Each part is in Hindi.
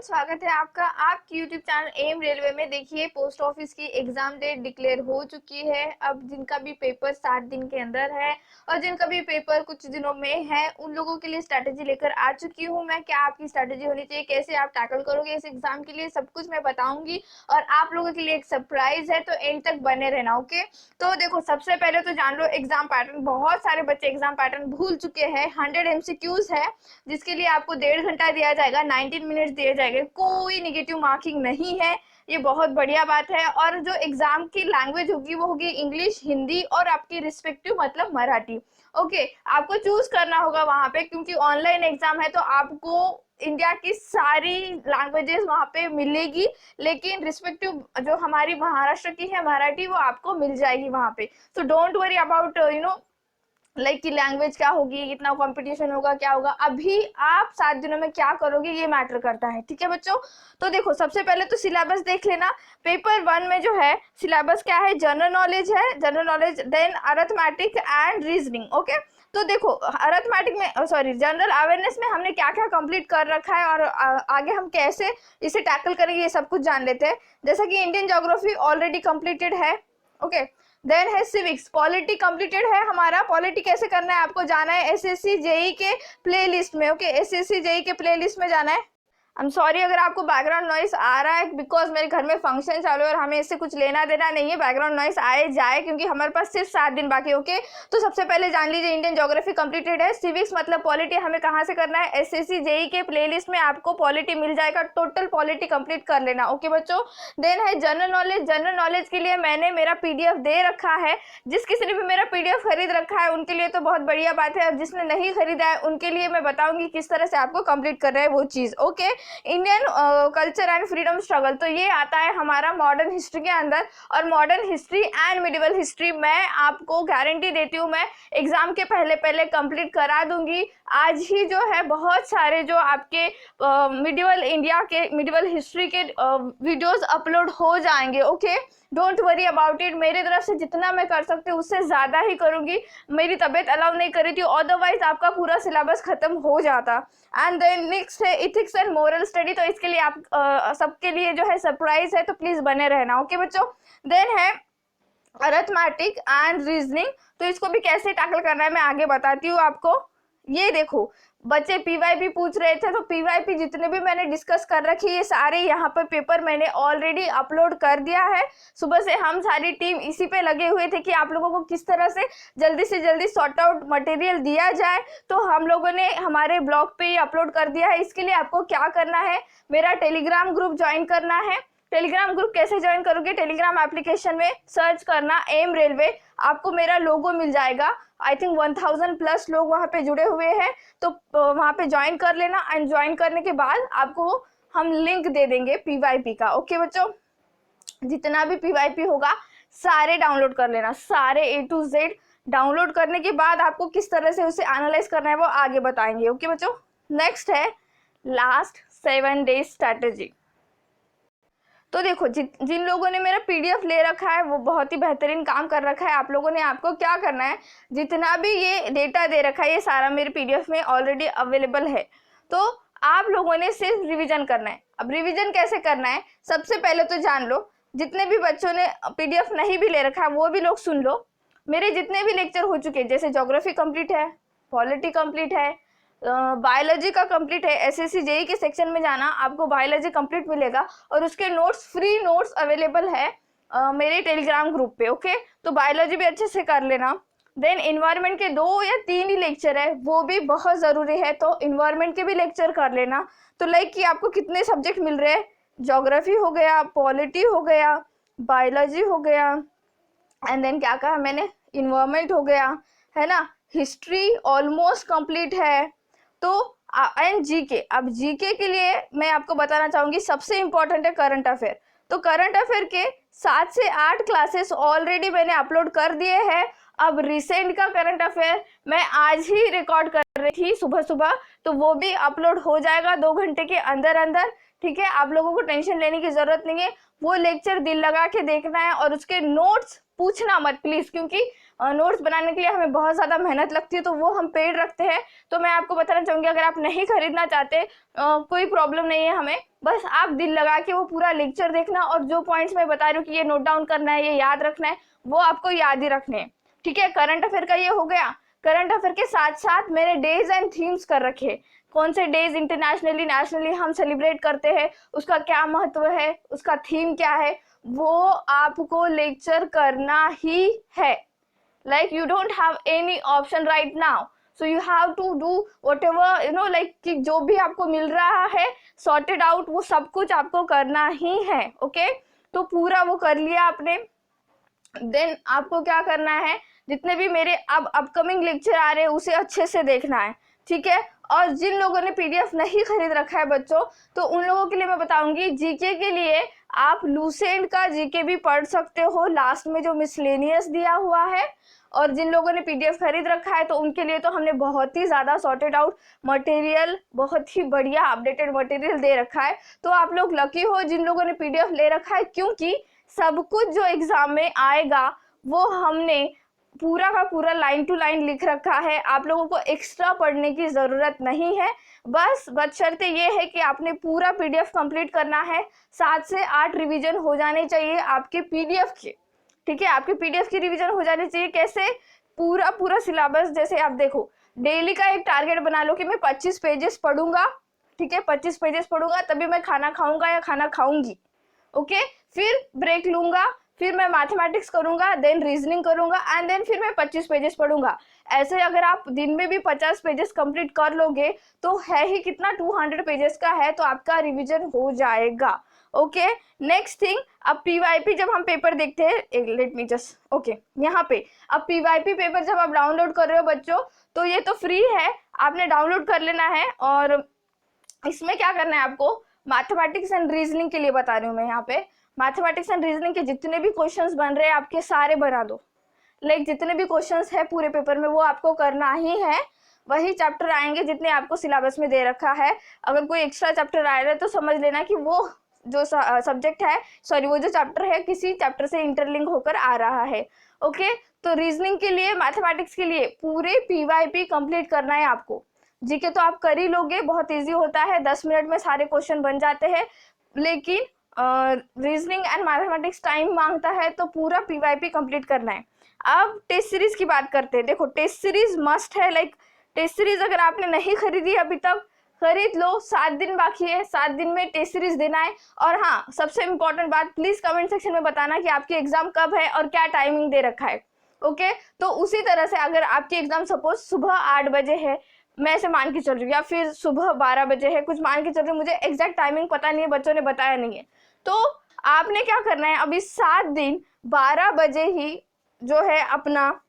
स्वागत है आपका आपकी यूट्यूब चैनल एम रेलवे में। देखिए, पोस्ट ऑफिस की एग्जाम डेट डिक्लेयर हो चुकी है। अब जिनका भी पेपर 7 दिन के अंदर है और जिनका भी पेपर कुछ दिनों में है, उन लोगों के लिए स्ट्रैटेजी लेकर आ चुकी हूँ मैं। क्या आपकी स्ट्रैटेजी होनी चाहिए, कैसे आप टैकल करोगे इस एग्जाम के लिए, सब कुछ मैं बताऊंगी। और आप लोगों के लिए एक सरप्राइज है, तो एंड तक बने रहना। ओके, तो देखो, सबसे पहले तो जान लो एग्जाम पैटर्न। बहुत सारे बच्चे एग्जाम पैटर्न भूल चुके हैं। 100 MCQs है, जिसके लिए आपको 1.5 घंटा दिया जाएगा, 19 मिनट्स दिए जाएंगे। कोई निगेटिव मार्किंग नहीं है, ये बहुत बढ़िया बात है। और जो एग्जाम की लैंग्वेज होगी वो होगी इंग्लिश, हिंदी और आपकी रिस्पेक्टिव मतलब मराठी। ओके, आपको चूज करना होगा वहां पे, क्योंकि ऑनलाइन एग्जाम है तो आपको इंडिया की सारी लैंग्वेजेस वहां पे मिलेगी, लेकिन रिस्पेक्टिव जो हमारी महाराष्ट्र की है मराठी, वो आपको मिल जाएगी वहां पे। So don't worry about like की लैंग्वेज क्या होगी, कितना कंपटीशन होगा, क्या होगा। अभी आप 7 दिनों में क्या करोगे ये मैटर करता है, ठीक है बच्चों। तो देखो, सबसे पहले तो सिलेबस देख लेना। पेपर 1 में जो है सिलेबस क्या है, जनरल नॉलेज है, general knowledge, then arithmetic and reasoning. Okay, तो देखो, अरिथमेटिक में जनरल अवेयरनेस में हमने क्या क्या कंप्लीट कर रखा है और आगे हम कैसे इसे टैकल करेंगे ये सब कुछ जान लेते हैं। जैसा कि इंडियन ज्योग्राफी ऑलरेडी कंप्लीटेड है। ओके, देन है सिविक्स, पॉलिटी कंप्लीटेड है हमारा। पॉलिटी कैसे करना है आपको जाना है एसएससी जेई के प्लेलिस्ट में। ओके, एसएससी जेई के प्लेलिस्ट में जाना है। आई एम सॉरी अगर आपको बैकग्राउंड नॉइस आ रहा है, बिकॉज मेरे घर में फंक्शन चालू है और हमें इससे कुछ लेना देना नहीं है। बैकग्राउंड नॉइस आए जाए, क्योंकि हमारे पास सिर्फ 7 दिन बाकी। ओके, तो सबसे पहले जान लीजिए इंडियन ज्योग्राफी कंप्लीटेड है। सिविक्स मतलब पॉलिटी हमें कहाँ से करना है, एसएससी जेई के प्लेलिस्ट में आपको पॉलिटी मिल जाएगा। टोटल पॉलिटी कंप्लीट कर लेना। ओके बच्चों, देन है जनरल नॉलेज। जनरल नॉलेज के लिए मैंने मेरा पीडीएफ दे रखा है। जिस किसी ने भी मेरा पीडीएफ खरीद रखा है उनके लिए तो बहुत बढ़िया बात है, और जिसने नहीं खरीदा है उनके लिए मैं बताऊंगी किस तरह से आपको कंप्लीट करना है वो चीज। Okay, Indian culture and freedom struggle, तो ये आता है हमारा मॉडर्न हिस्ट्री के अंदर। और modern history and medieval history मैं आपको गारंटी देती हूँ, मैं एग्जाम के पहले पहले कंप्लीट करा दूंगी। आज ही जो है बहुत सारे जो आपके मिडिवल इंडिया के, मिडिवल हिस्ट्री के वीडियोस अपलोड हो जाएंगे। Okay, don't worry about it. मेरी तरफ से जितना मैं कर सकती हूँ उससे ज़्यादा ही करूँगी। मेरी तबीयत अलाउ नहीं कर रही थी, अदरवाइज आपका पूरा सिलेबस खत्म हो जाता। एंड देन नेक्स्ट है इथिक्स एंड मोरल स्टडी, तो इसके लिए आप सबके लिए जो है सरप्राइज है, तो प्लीज़ बने रहना। ओके बच्चों, देन है अरिथमेटिक एंड रीजनिंग, तो इसको भी कैसे टैकल करना है मैं आगे बताती हूँ आपको। ये देखो, बच्चे पीवाईपी पूछ रहे थे, तो पीवाईपी जितने भी मैंने डिस्कस कर रखी है ये सारे यहाँ पर पेपर मैंने ऑलरेडी अपलोड कर दिया है। सुबह से हम सारी टीम इसी पे लगे हुए थे कि आप लोगों को किस तरह से जल्दी सॉर्ट आउट मटेरियल दिया जाए, तो हम लोगों ने हमारे ब्लॉग पे ही अपलोड कर दिया है। इसके लिए आपको क्या करना है, मेरा टेलीग्राम ग्रुप ज्वाइन करना है। टेलीग्राम ग्रुप कैसे ज्वाइन करोगे, टेलीग्राम एप्लीकेशन में सर्च करना एम रेलवे, आपको मेरा लोगो मिल जाएगा। आई थिंक 1000+ लोग वहाँ पे जुड़े हुए हैं, तो वहाँ पे ज्वाइन कर लेना। एंड ज्वाइन करने के बाद आपको हम लिंक दे देंगे पीवाईपी का। ओके बच्चों, जितना भी पीवाईपी होगा सारे डाउनलोड कर लेना, सारे A to Z। डाउनलोड करने के बाद आपको किस तरह से उसे एनालाइज करना है वो आगे बताएंगे। ओके बच्चों, नेक्स्ट है लास्ट 7 डेज स्ट्रैटेजी। तो देखो, जिन लोगों ने मेरा पीडीएफ ले रखा है वो बहुत ही बेहतरीन काम कर रखा है। आप लोगों ने, आपको क्या करना है, जितना भी ये डेटा दे रखा है ये सारा मेरे पीडीएफ में ऑलरेडी अवेलेबल है, तो आप लोगों ने सिर्फ रिवीजन करना है। अब रिवीजन कैसे करना है, सबसे पहले तो जान लो, जितने भी बच्चों ने पीडीएफ नहीं भी ले रखा है वो भी लोग सुन लो। मेरे जितने भी लेक्चर हो चुके हैं, जैसे ज्योग्राफी कंप्लीट है, पॉलिटी कंप्लीट है, बायोलॉजी का कंप्लीट है। एसएससी जेई के सेक्शन में जाना, आपको बायोलॉजी कंप्लीट मिलेगा और उसके नोट्स, फ्री नोट्स अवेलेबल है मेरे टेलीग्राम ग्रुप पे। ओके, तो बायोलॉजी भी अच्छे से कर लेना। देन इन्वायरमेंट के 2 या 3 ही लेक्चर है, वो भी बहुत ज़रूरी है, तो इन्वायरमेंट के भी लेक्चर कर लेना। तो लाइक कि आपको कितने सब्जेक्ट मिल रहे हैं, ज्योग्राफी हो गया, पॉलिटी हो गया, बायोलॉजी हो गया, एंड देन क्या कहा मैंने, इन्वायरमेंट हो गया, है ना, हिस्ट्री ऑलमोस्ट कंप्लीट है। तो एंड जीके, अब जीके के लिए मैं आपको बताना चाहूंगी सबसे इंपॉर्टेंट है करंट अफेयर। तो करंट अफेयर के 7 से 8 क्लासेस ऑलरेडी मैंने अपलोड कर दिए हैं। अब रिसेंट का करंट अफेयर मैं आज ही रिकॉर्ड कर रही थी सुबह सुबह, तो वो भी अपलोड हो जाएगा 2 घंटे के अंदर अंदर। ठीक है, आप लोगों को टेंशन लेने की जरूरत नहीं है, वो लेक्चर दिल लगा के देखना है और उसके नोट्स पूछना मत प्लीज, क्योंकि नोट्स बनाने के लिए हमें बहुत ज्यादा मेहनत लगती है, तो वो हम पेड रखते हैं। तो मैं आपको बताना चाहूंगी, अगर आप नहीं खरीदना चाहते कोई प्रॉब्लम नहीं है हमें, बस आप दिल लगा के वो पूरा लेक्चर देखना, और जो पॉइंट्स मैं बता रही हूँ कि ये नोट डाउन करना है, ये याद रखना है, वो आपको याद ही रखने हैं। ठीक है, करंट अफेयर का ये हो गया। करंट अफेयर के साथ साथ मैंने डेज एंड थीम्स कर रखे, कौन से डेज इंटरनेशनली नेशनली हम सेलिब्रेट करते हैं, उसका क्या महत्व है, उसका थीम क्या है, वो आपको लेक्चर करना ही है। like you don't have any option right now, so you have to do whatever like कि जो भी आपको मिल रहा है sorted out, वो सब कुछ आपको करना ही है। ओके, तो पूरा वो कर लिया आपने। देन आपको क्या करना है, जितने भी मेरे अब अपकमिंग लेक्चर आ रहे हैं उसे अच्छे से देखना है। ठीक है, और जिन लोगों ने पीडीएफ नहीं खरीद रखा है बच्चों, तो उन लोगों के लिए मैं बताऊंगी, जीके के लिए आप लूसेंट का जीके भी पढ़ सकते हो, लास्ट में जो मिसलेनियस दिया हुआ है। और जिन लोगों ने पीडीएफ खरीद रखा है तो उनके लिए तो हमने बहुत ही ज्यादा सॉर्टेड आउट मटेरियल, बहुत ही बढ़िया अपडेटेड मटेरियल दे रखा है। तो आप लोग लकी हो जिन लोगों ने पीडीएफ ले रखा है, क्योंकि सब कुछ जो एग्जाम में आएगा वो हमने पूरा का पूरा लाइन टू लाइन लिख रखा है। आप लोगों को एक्स्ट्रा पढ़ने की जरूरत नहीं है, बस बशर्ते ये है कि आपने पूरा पीडीएफ कंप्लीट करना है। 7 से 8 रिवीजन हो जाने चाहिए आपके पीडीएफ के। ठीक है, आपके पीडीएफ की रिवीजन हो जानी चाहिए। कैसे? पूरा पूरा सिलेबस, जैसे आप देखो, डेली का एक टारगेट बना लो कि मैं 25 पेजेस पढ़ूंगा। ठीक है, 25 पेजेस पढ़ूंगा तभी मैं खाना खाऊंगा या खाना खाऊंगी। ओके, फिर ब्रेक लूंगा, फिर मैं मैथमेटिक्स करूंगा, देन रीजनिंग करूंगा, एंड देन फिर मैं 25 पेजेस पढ़ूंगा। ऐसे अगर आप दिन में भी 50 पेजेस कंप्लीट कर लोगे तो है ही कितना, 200 पेजेस का है, तो आपका रिवीजन हो जाएगा। ओके, नेक्स्ट थिंग, अब पीवाईपी जब हम पेपर देखते हैं, लेट मी जस्ट ओके, यहाँ पे अब पीवाईपी पेपर जब आप डाउनलोड कर रहे हो बच्चों, तो ये तो फ्री है, आपने डाउनलोड कर लेना है। और इसमें क्या करना है आपको, मैथमेटिक्स एंड रीजनिंग के लिए बता रही हूँ मैं यहाँ पे। मैथमेटिक्स एंड रीजनिंग के जितने भी क्वेश्चंस बन रहे हैं आपके सारे बना दो। लाइक जितने भी क्वेश्चंस है पूरे पेपर में वो आपको करना ही है। वही चैप्टर आएंगे जितने आपको सिलेबस में दे रखा है। अगर कोई एक्स्ट्रा चैप्टर आ रहा है तो समझ लेना कि वो जो सब्जेक्ट है, सॉरी वो जो चैप्टर है किसी चैप्टर से इंटरलिंक होकर आ रहा है। ओके, तो रीजनिंग के लिए, मैथमेटिक्स के लिए पूरे पीवाईपी कंप्लीट करना है आपको। जीके तो आप कर ही लोगे, बहुत इजी होता है, 10 मिनट में सारे क्वेश्चन बन जाते हैं। लेकिन रीजनिंग एंड मैथमेटिक्स टाइम मांगता है, तो पूरा पीवाईपी कंप्लीट करना है। अब टेस्ट सीरीज की बात करते हैं। देखो, टेस्ट सीरीज मस्ट है। लाइक टेस्ट सीरीज अगर आपने नहीं खरीदी अभी तक, खरीद लो। 7 दिन बाकी है, 7 दिन में टेस्ट सीरीज देना है। और हाँ, सबसे इम्पोर्टेंट बात, प्लीज कमेंट सेक्शन में बताना कि आपकी एग्जाम कब है और क्या टाइमिंग दे रखा है। ओके, तो उसी तरह से अगर आपकी एग्जाम सपोज सुबह 8 बजे है, मैं ऐसे मान के चल रही हूँ, या फिर सुबह 12 बजे है, कुछ मान के चल रही हूँ, मुझे एग्जैक्ट टाइमिंग पता नहीं है, बच्चों ने बताया नहीं है। तो आपने क्या करना है, अभी 7 दिन 12 बजे ही जो है अपना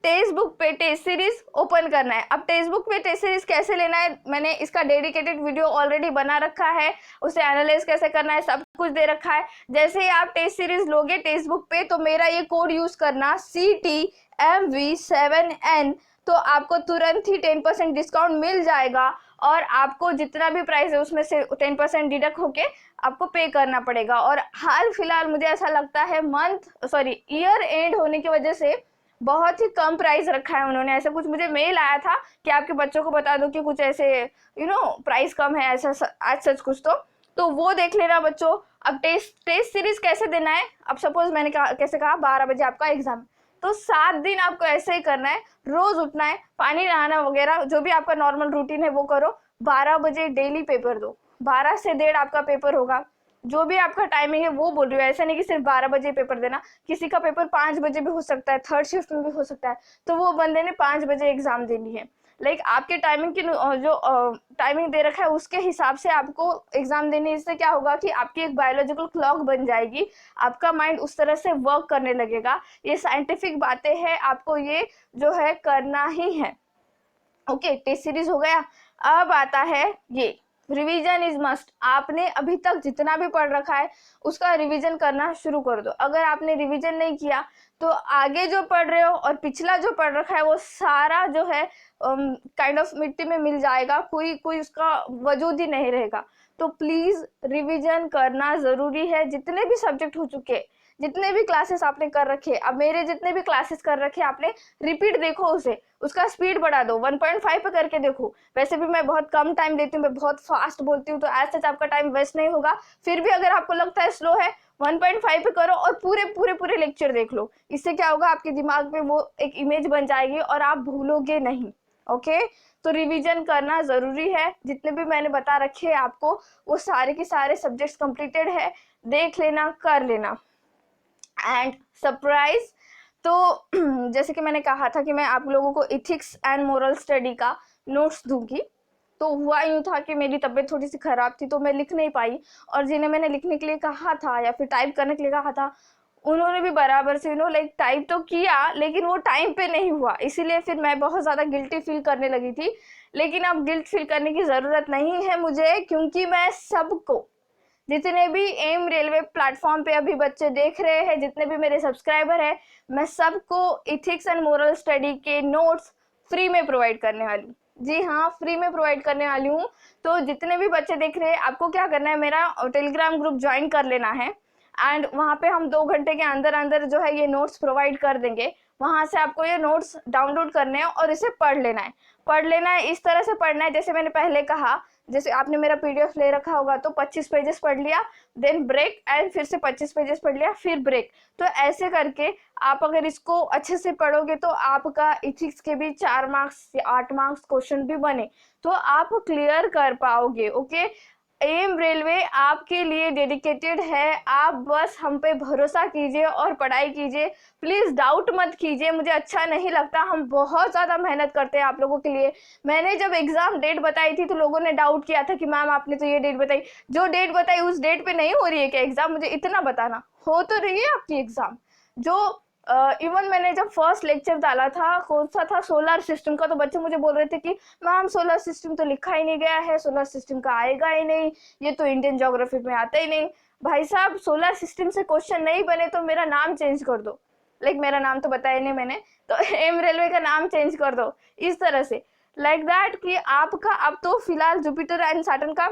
टेक्स्ट बुक पे टेस्ट सीरीज ओपन करना है। अब टेक्स्ट बुक पे टेस्ट सीरीज कैसे लेना है, मैंने इसका डेडिकेटेड वीडियो ऑलरेडी बना रखा है, उसे एनालाइज कैसे करना है सब कुछ दे रखा है। जैसे ही आप टेस्ट सीरीज लोगे टेक्स्ट बुक पे, तो मेरा ये कोड यूज करना CTMV7N, तो आपको तुरंत ही 10% डिस्काउंट मिल जाएगा। और आपको जितना भी प्राइस है उसमें से 10% डिडक्ट होके आपको पे करना पड़ेगा। और हाल फिलहाल मुझे ऐसा लगता है ईयर एंड होने की वजह से बहुत ही कम प्राइस रखा है उन्होंने। ऐसा कुछ मुझे मेल आया था कि आपके बच्चों को बता दो कि कुछ ऐसे प्राइस कम है, ऐसा आज सच कुछ। तो वो देख लेना बच्चों। अब टेस्ट सीरीज कैसे देना है, अब सपोज मैंने कैसे कहा 12 बजे आपका एग्जाम, तो 7 दिन आपको ऐसे ही करना है। रोज उठना है, पानी नहाना वगैरह जो भी आपका नॉर्मल रूटीन है वो करो। 12 बजे डेली पेपर दो, 12 से 1:30 आपका पेपर होगा। जो भी आपका टाइमिंग है वो बोल रही हूँ, ऐसा नहीं कि सिर्फ 12 बजे पेपर देना। किसी का पेपर 5 बजे भी हो सकता है, थर्ड शिफ्ट में भी हो सकता है, तो वो बंदे ने 5 बजे एग्जाम देनी है। लाइक आपके टाइमिंग की जो टाइमिंग दे रखा है उसके हिसाब से आपको एग्जाम देनी। इससे क्या होगा कि आपकी एक बायोलॉजिकल क्लॉक बन जाएगी, आपका माइंड उस तरह से वर्क करने लगेगा। ये साइंटिफिक बातें हैं, आपको ये जो है करना ही है। ओके, टेस्ट सीरीज हो गया। अब आता है ये रिवीजन इज मस्ट। आपने अभी तक जितना भी पढ़ रखा है उसका रिवीजन करना शुरू कर दो। अगर आपने रिवीजन नहीं किया तो आगे जो पढ़ रहे हो और पिछला जो पढ़ रखा है वो सारा जो है काइंड ऑफ मिट्टी में मिल जाएगा, कोई उसका वजूद ही नहीं रहेगा। तो प्लीज रिवीजन करना जरूरी है। जितने भी सब्जेक्ट हो चुके, जितने भी क्लासेस आपने कर रखे, अब मेरे जितने भी क्लासेस कर रखे आपने, रिपीट देखो उसे, उसका स्पीड बढ़ा दो, 1.5 पे करके देखो। वैसे भी मैं बहुत कम टाइम देती हूँ, मैं बहुत फास्ट बोलती हूँ, तो एज सच आपका टाइम वेस्ट नहीं होगा। फिर भी अगर आपको लगता है स्लो है, 1.5 पे करो और पूरे पूरे पूरे लेक्चर देख लो। इससे क्या होगा, आपके दिमाग में वो एक इमेज बन जाएगी और आप भूलोगे नहीं। ओके, तो रिवीजन करना जरूरी है। जितने भी मैंने बता रखे हैं आपको, वो सारे के सारे सब्जेक्ट्स कंप्लीटेड है, देख लेना, कर लेना। एंड सरप्राइज, तो जैसे कि मैंने कहा था कि मैं आप लोगों को इथिक्स एंड मोरल स्टडी का नोट्स दूंगी। तो हुआ यूं था कि मेरी तबीयत थोड़ी सी खराब थी, तो मैं लिख नहीं पाई, और जिन्हें मैंने लिखने के लिए कहा था या फिर टाइप करने के लिए कहा था, उन्होंने भी बराबर से लाइक टाइप तो किया, लेकिन वो टाइम पे नहीं हुआ। इसीलिए फिर मैं बहुत ज़्यादा गिल्टी फील करने लगी थी। लेकिन अब गिल्ट फील करने की ज़रूरत नहीं है मुझे, क्योंकि मैं सबको, जितने भी एम रेलवे प्लेटफॉर्म पे अभी बच्चे देख रहे हैं, जितने भी मेरे सब्सक्राइबर हैं, मैं सबको इथिक्स एंड मोरल स्टडी के नोट्स फ्री में प्रोवाइड करने वाली हूँ। जी हाँ, फ्री में प्रोवाइड करने वाली हूँ। तो जितने भी बच्चे देख रहे हैं, आपको क्या करना है, मेरा टेलीग्राम ग्रुप ज्वाइन कर लेना है, एंड वहाँ पे हम 2 घंटे के अंदर अंदर जो है ये नोट्स प्रोवाइड कर देंगे। वहाँ से आपको ये नोट्स डाउनलोड करने हैं और इसे पढ़ लेना है। पढ़ लेना है, इस तरह से पढ़ना है जैसे मैंने पहले कहा, जैसे आपने मेरा पीडीएफ ले रखा होगा तो 25 पेजेस पढ़ लिया, देन ब्रेक, एंड फिर से 25 पेजेस पढ़ लिया, फिर ब्रेक। तो ऐसे करके आप अगर इसको अच्छे से पढ़ोगे तो आपका इथिक्स के भी 4 मार्क्स या 8 मार्क्स क्वेश्चन भी बने तो आप क्लियर कर पाओगे। ओके, एम रेलवे आपके लिए डेडिकेटेड है, आप बस हम पे भरोसा कीजिए और पढ़ाई कीजिए। प्लीज़ डाउट मत कीजिए, मुझे अच्छा नहीं लगता, हम बहुत ज़्यादा मेहनत करते हैं आप लोगों के लिए। मैंने जब एग्ज़ाम डेट बताई थी तो लोगों ने डाउट किया था कि मैम आपने तो ये डेट बताई, जो डेट बताई उस डेट पे नहीं हो रही है क्या एग्ज़ाम, मुझे इतना बताना। हो तो रही है आपकी एग्ज़ाम। जो इवन मैंने जब फर्स्ट लेक्चर डाला था, कौन सा था, सोलर सिस्टम का, तो बच्चे मुझे बोल रहे थे कि मैम सोलर सिस्टम तो लिखा ही नहीं गया है, सोलर सिस्टम का आएगा ही नहीं, ये तो इंडियन ज्योग्राफी में आता ही नहीं। भाई साहब, सोलर सिस्टम से क्वेश्चन नहीं बने तो मेरा नाम चेंज कर दो। लाइक मेरा नाम तो बताया नहीं मैंने, तो एम रेलवे का नाम चेंज कर दो इस तरह से, लाइक दैट कि आपका अब तो फिलहाल जुपिटर एंड सैटर्न का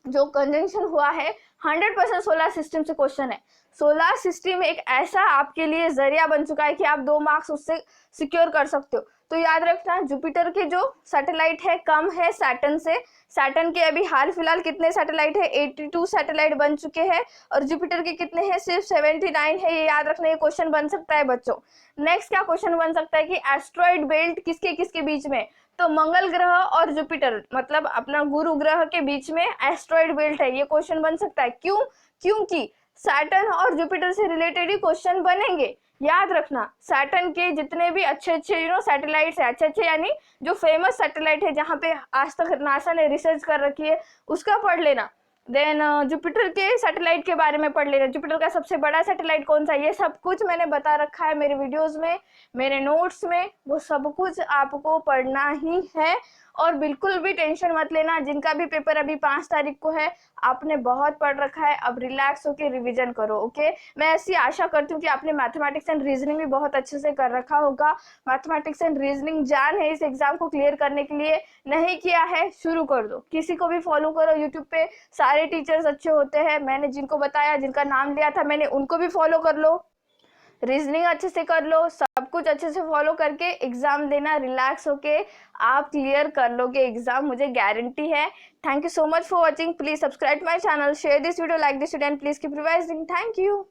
जो कंजंक्शन हुआ है 100% सोलर सिस्टम से क्वेश्चन है। सोलर सिस्टम एक ऐसा आपके लिए जरिया बन चुका है कि आप 2 मार्क्स उससे सिक्योर कर सकते हो। तो याद रखना, जुपिटर के जो सैटेलाइट है कम है सैटर्न से। सैटर्न के अभी हाल फिलहाल कितने सैटेलाइट है, 82 सैटेलाइट बन चुके हैं, और जुपिटर के कितने हैं, सिर्फ 79 है। ये याद रखना, ये क्वेश्चन बन सकता है बच्चों। नेक्स्ट क्या क्वेश्चन बन सकता है कि एस्ट्रॉइड बेल्ट किसके किसके बीच में, तो मंगल ग्रह और जुपिटर, मतलब अपना गुरु ग्रह के बीच में एस्ट्रॉइड बेल्ट है, ये क्वेश्चन बन सकता है। क्यों, क्योंकि सैटर्न और जुपिटर से रिलेटेड ही क्वेश्चन बनेंगे। याद रखना, सैटर्न के जितने भी अच्छे अच्छे सैटेलाइट्स है, अच्छे अच्छे यानी जो फेमस सैटेलाइट है जहाँ पे आज तक नासा ने रिसर्च कर रखी है, उसका पढ़ लेना। देन जुपिटर के सैटेलाइट के बारे में पढ़ लेना, जुपिटर का सबसे बड़ा सैटेलाइट कौन सा है, ये सब कुछ मैंने बता रखा है मेरे वीडियोस में, मेरे नोट्स में, वो सब कुछ आपको पढ़ना ही है। और बिल्कुल भी टेंशन मत लेना, जिनका भी पेपर अभी 5 तारीख को है, आपने बहुत पढ़ रखा है, अब रिलैक्स होकर रिवीजन करो। ओके, मैं ऐसी आशा करती हूँ कि आपने मैथमेटिक्स एंड रीजनिंग भी बहुत अच्छे से कर रखा होगा। मैथमेटिक्स एंड रीजनिंग जान है इस एग्जाम को क्लियर करने के लिए, नहीं किया है शुरू कर दो, किसी को भी फॉलो करो, यूट्यूब पे सारे टीचर्स अच्छे होते हैं, मैंने जिनको बताया, जिनका नाम लिया था मैंने, उनको भी फॉलो कर लो, रीजनिंग अच्छे से कर लो, सब कुछ अच्छे से फॉलो करके एग्जाम देना, रिलैक्स होके आप क्लियर कर लोगे एग्जाम, मुझे गारंटी है। Thank you so much for watching, please subscribe my channel, share this video, like this video and please keep revising. Thank you.